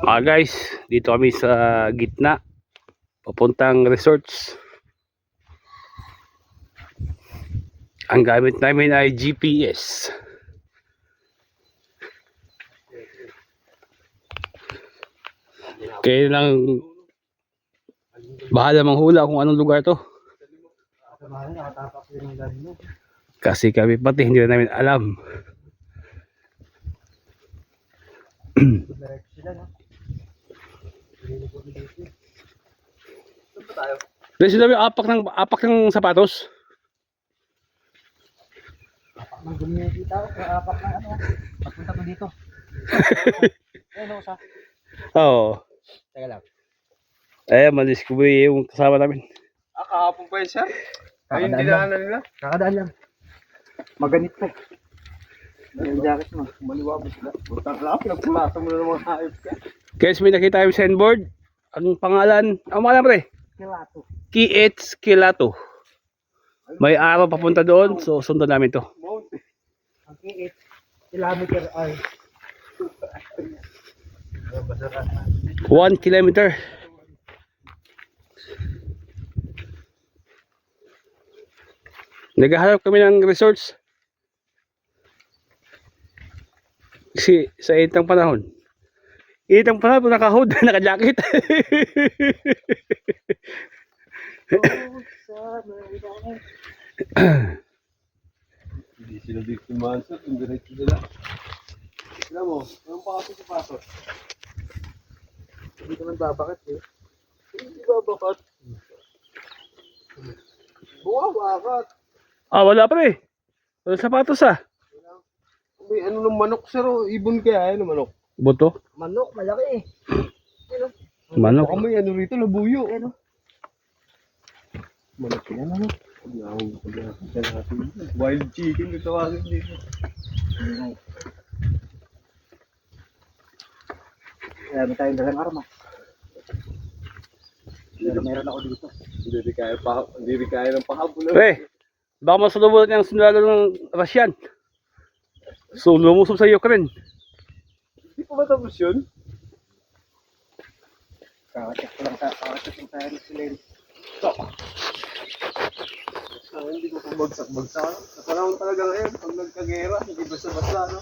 Guys, dito kami sa gitna papuntang resorts. Ang gamit namin ay GPS. Kaya lang bahala manghula kung anong lugar to. Kasi kami pati hindi na namin alam. Kasi sinabi apak ng sapatos. Apak ng gumi kita ko, apak ng ano. Papunta ko dito. Ayun ako sa. Oo. Teka lang. Malis ko yung kasama namin. Kahapon pa yun, sir. Ayun, dinaanan nila. Kakadaan lang. Maganit pa. Yung jacket mo. Maliwabos sila. Butang lang, pinagpulasa mo na ng mga hayop ka. Guys, may nakita yung signboard. Anong pangalan? Ang pangalan pre? Kilato. Kiets Kilato. May araw papunta doon, so sundan namin to. Ang kiit. Kilometer ay. 1 kilometer. Naghahanap kami ng resorts. Kasi sa itang panahon. Itang panahon, naka-hood, naka-jacket. Hindi sila dito mansot, yung diretso sila. Sila mo, anong pasok? Hindi naman babakit eh. Hindi ba bakat? Bakat. Wala pre. Wala sapatos May ano ng manok, sir, ibon kaya ano manok? Buto? Manok, malaki eh. Manok. Baka may ano rito, labuyo. Ano? Manok yan, ano? Wild chicken, ito tawagin dito. Marami tayong dalang armas. Pero meron ako dito. Hindi kaya ng pahabol. Pre, baka masalubot ng sundalo ng Russian. So, lumusob sa Ukraine. Hindi pa matapos yun? Kakacheck ko lang tayo ng silent. Hindi ko pabagsak-bagsak. Sa panahon talaga ngayon, pag nagkagera, hindi basta-basta, no?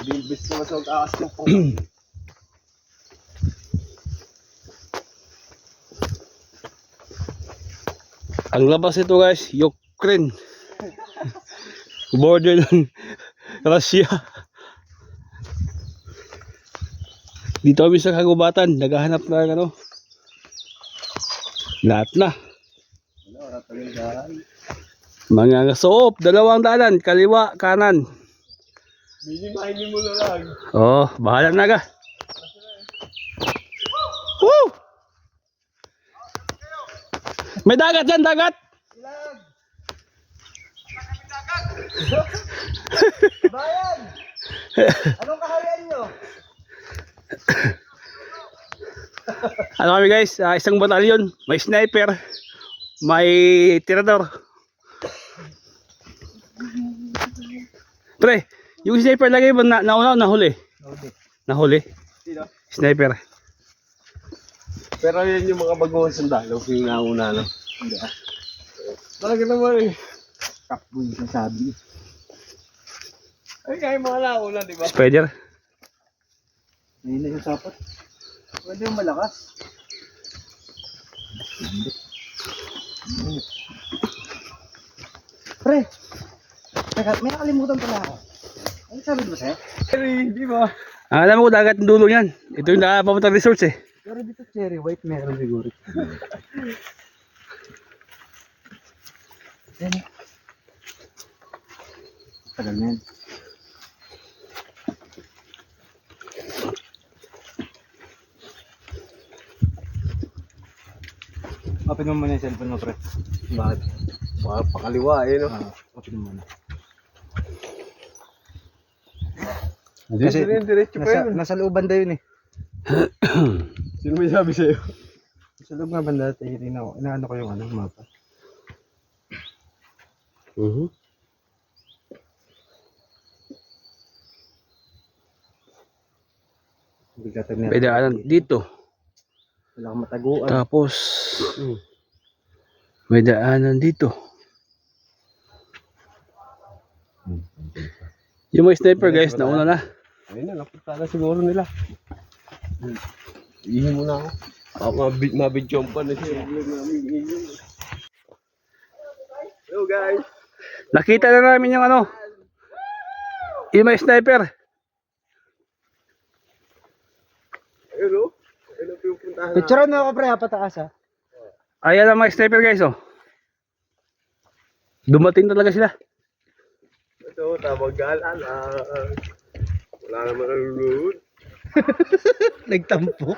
Hindi basta-basta mag-aas ng pang. Ang labas ito guys, Ukraine. Border ng Russia. Dito kami sa kagubatan, naghahanap na ano. Lahat na. Wala talagang daan. Mga soop, dalawang daanan, kaliwa, kanan. Minimahin mo na lang. Oh, bahala na ka. Woo! May dagat dyan, dagat! Bayan! Anong kaharian nyo? Ano kami guys, isang batalyon, may sniper, may tirador. Pre, yung sniper lagi ba nauna o nahuli? Nahuli. Sino? Sniper. Pero yan yung mga baguhan sandalo, yung nauna, no? Hindi ah. Talaga naman eh. Kapbo yung sabi. Ay, kaya mga nauna, di ba? Spider. Ayun na yung sapat. Pwede yung malakas. Pre! Teka, may nakalimutan pala ako. Ano sabi mo sa'yo? Cherry, di ba? Alam mo dagat ng dulo yan. Ito yung nakapapunta resorts eh. Pero dito cherry white meron siguro. Yan. Tagal na yan. Open mo muna yung cellphone mo, pre. Bakit? Baka pakaliwa eh, no? Open mo muna. Kasi diretso pa yun. Nasa looban daw yun eh. Sino may sabi sa'yo? Sa loob nga banda, inaano ko yung mapa. Bigatag na. May daanan dito. Wala kang mataguan. Tapos, may daanan dito. Yung mga sniper guys, nauna na. Ayun na, napunta na siguro nila. Ihin mo na ako. Mabidyon pa na siya. Hello guys. Nakita na namin yung ano. Yung mga sniper. Ayun o. Ayun ang pinupuntahan na. Picturean mo ako pre, pataas ha. Ayan ang mga sniper guys oh. Dumating talaga sila. Ito, tamagalan. Wala naman ang road. Nagtampo.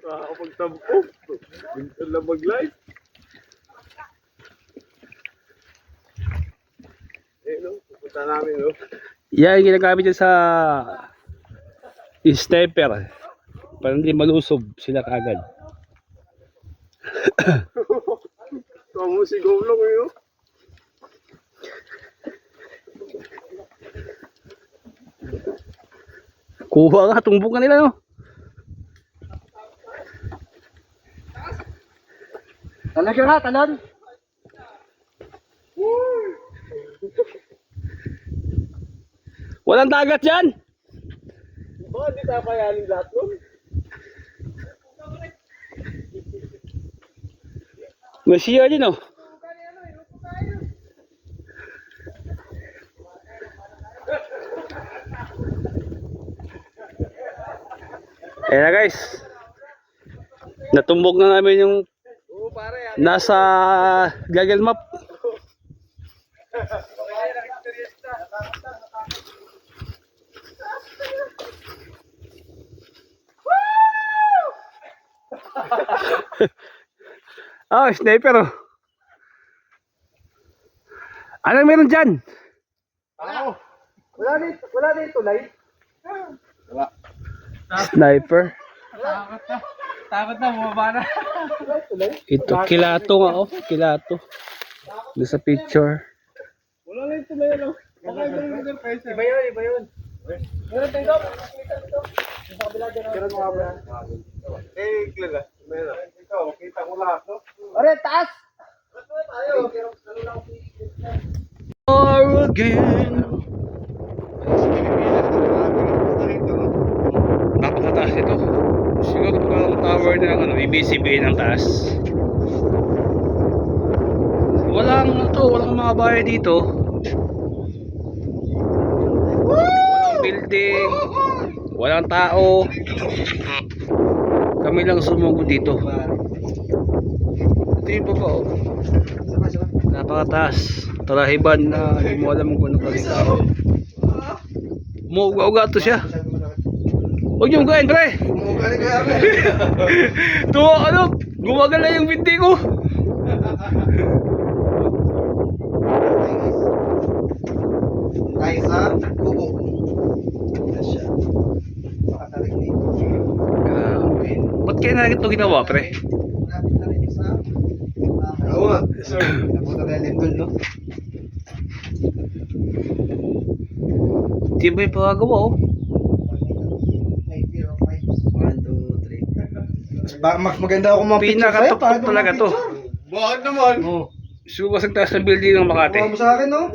Makakapagtampo. Minsan lang mag-live. Ayun o, pupunta namin o. Yan yung ginagamit dyan sa sniper. Para hindi malusob sila kaagad. Kamusigaw lang yun. Kuha nga, tumbok ka nila no. Talaga nga, talon. Walang dagat dyan. Baka di tayo kayanin lahat nun. May siya din oh. Ayan na guys. Natumbok na namin yung nasa Google Map. Oh, sniper oh. Anong meron dyan? Wala din tulay. Sniper. Takot na, bumaba na. Ito, kilato nga oh. Kilato. Doon sa picture. Wala na ito na yun. Baka iba yung lugar pa isa. Iba yun, iba yun. Meron tayo daw. Sa kabila dyan. Meron mga kabila. Eh, Glenda. Meron. Ikaw, kita ko lahat, no? Ore, taas! Or again. Napakataas ito. Siguro parang tower na ng ano, ABCBN ang taas. Walang mga bahay dito. Walang building. Walang tao. Kami lang sumugod dito. Ito yung baba oh. Napakataas. Tarahiban na hindi mo alam kung ano kasi tao. Umuuga-uga to siya. Huwag yung gain pre. Umugali ko yan. Ito ano, gumagal na yung binti ko. Tayo sa kubo. Pakatarik dito. Grabe. Ba't kaya na ito ginawa pre? Lapit na rin sa... Oo nga. Sir. Napunta tayo lindol, no? Di ba yung pagagawa oh? 1, 2, 3. Mas maganda ako mga picture sa'yo. Pinakatuktok talaga to. Bakit naman? Oo. Siguro kasang taas ng building ng Makati. Kuha mo sa akin, no?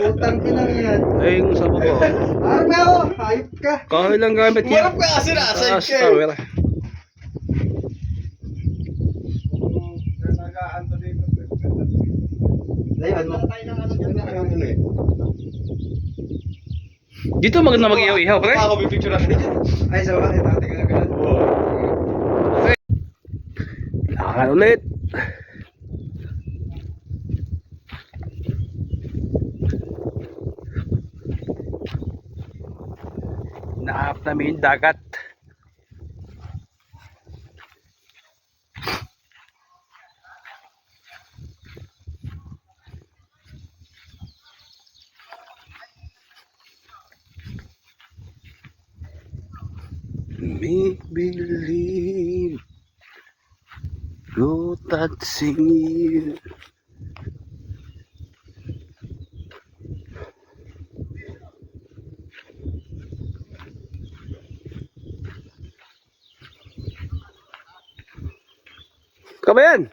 Utang ka lang yan. Ay, yung sa baba oh. Harap na ako! Hayop ka! Kahoy lang gamit yan. Marap ka kasi nasa Taas ike. tower. Layan mo. Dito maganda mag-ihaw-ihaw pre. Ako may picture natin dyan. Ay, sa bakit? Tating ka ganun. Lakan ulit. Nahanap namin yung dagat. Make believe, go sing. Kabayan,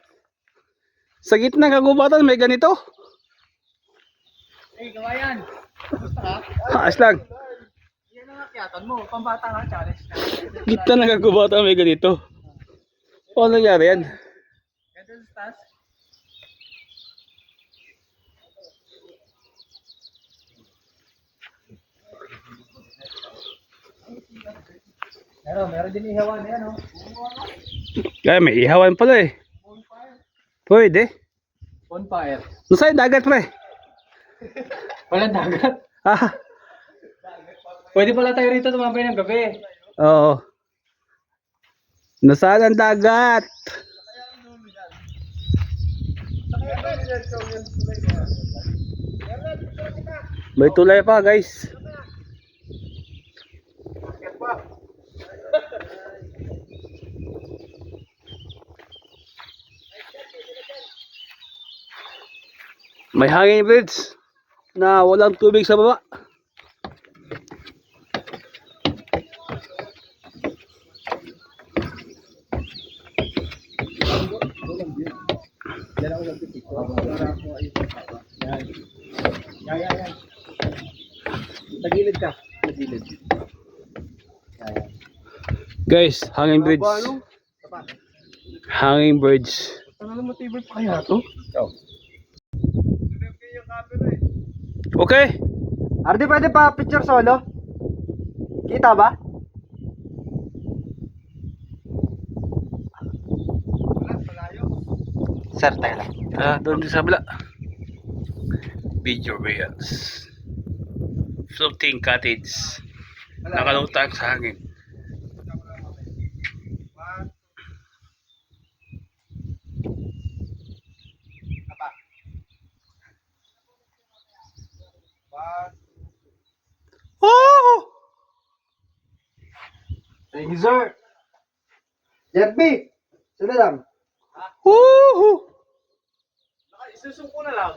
sa gitna ng kagubatan may ganito. Hey, kawayan. Gusto ka? Haas lang. Yan ang akyatan mo. Pambata nga, challenge na. Gitna ng kagubatan may ganito. Paano nangyari yan? Ganda sa taas. Meron din ihawan na yan, oh. Kaya may ihawan pala eh. Pwede. Bonfire. Nasaan yung dagat pre? Walang dagat. Ah, Pwede pala tayo rito tumambay ng gabi. oo. Nasaan ang dagat? May tulay pa guys. May hanging bridge na walang tubig sa baba. Yan. Tagilid ka. Tagilid. Guys, hanging bridge. Hanging bridge. Ano naman matibay pa kaya to? Okay. Ardi, pwede pa picture solo? Kita ba? Sir, tayo lang. Doon din sa kabila. Video reels. Floating cottage. Nakalutang sa hangin. Oh! Thank you, sir. Jerby! Sila lang. Woohoo! Isusong ko na lang.